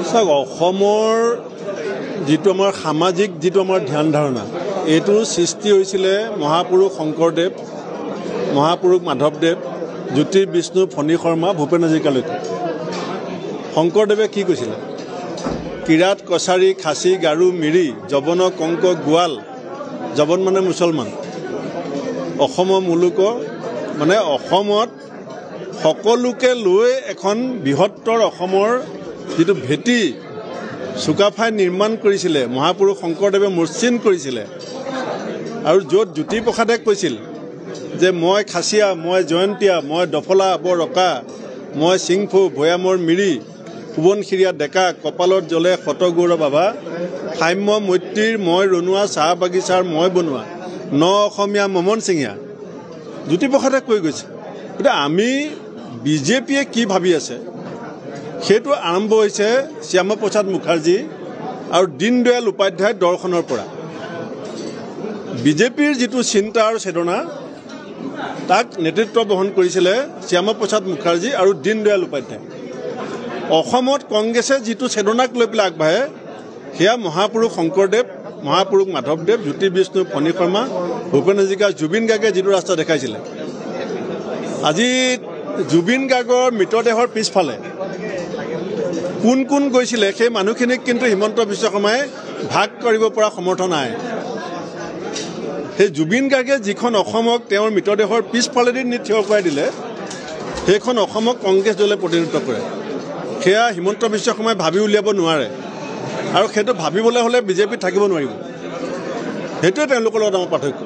চাওক অসমৰ যিটো আমাৰ সামাজিক যিটো আমাৰ ধ্যান ধাৰণা এইটো সৃষ্টি হৈছিলে মহাপুৰুষ শংকৰদেৱ মহাপুৰুষ মাধৱদেৱ জ্যোতি বিষ্ণু ফণী শৰ্মা ভূপেন হাজৰিকালৈকে শংকৰদেৱে কি কৈছিলে কিৰাত কছাৰী খাচী গাৰু মিৰি যৱন কংক গোৱাল যৱন মানে মুছলমান অসমৰ মুলুক মানে অসমত সকলোকে লৈ এখন বৃহত্তৰ অসমৰ যিটো ভেটি চুকাফাই নিৰ্মাণ কৰিছিলে মহাপুৰুষ শংকৰদেৱে মসৃণ কৰিছিলে আৰু য'ত জ্যোতিপ্ৰসাদে কৈছিল যে মই খাচীয়া মই জয়ন্তীয়া মই দফলা বৰকা মই সিংফু ভৈয়ামৰ মিৰি সোৱণশিৰীয়া ডেকা কপালত জ্বলে শতগৌৰ বাবা সাম্য মৈত্ৰীৰ মই ৰণুৱা চাহ বাগিচাৰ মই বনোৱা ন অসমীয়া মমন সিঙীয়া জ্যোতিপ্ৰসাদে কৈ গৈছে এতিয়া আমি বিজেপিয়ে কি ভাবি আছে সেইটো আৰম্ভ হৈছে শ্যামা প্ৰসাদ মুখাৰ্জী আৰু দীনদয়াল উপাধ্যায়ৰ দৰ্শনৰ পৰা বিজেপিৰ যিটো চিন্তা আৰু চেতনা তাক নেতৃত্ব বহন কৰিছিলে শ্যামা প্ৰসাদ মুখাৰ্জী আৰু দীনদয়াল উপাধ্যায় অসমত কংগ্ৰেছে যিটো চেতনাক লৈ পেলাই আগবাঢ়ে সেয়া মহাপুৰুষ শংকৰদেৱ মহাপুৰুষ মাধৱদেৱ জ্যোতি বিষ্ণু ফণী শৰ্মা ভূপেন হাজৰিকা জুবিন গাৰ্গে যিটো ৰাস্তা দেখাইছিলে আজি জুবিন গাৰ্গৰ মৃতদেহৰ পিছফালে কোন কোন গৈছিলে সেই মানুহখিনিক কিন্তু হিমন্ত বিশ্ব শৰ্মাই ভাগ কৰিব পৰা সমৰ্থ নাই সেই জুবিন গাৰ্গে যিখন অসমক তেওঁৰ মৃতদেহৰ পিছফালেদি থিয় কৰাই দিলে সেইখন অসমক কংগ্ৰেছ দলে প্ৰতিনিধিত্ব কৰে সেয়া হিমন্ত বিশ্ব শৰ্মাই ভাবি উলিয়াব নোৱাৰে আৰু সেইটো ভাবিবলৈ হ'লে বিজেপিত থাকিব নোৱাৰিব সেইটোৱে তেওঁলোকৰ লগত আমাৰ পাৰ্থক্য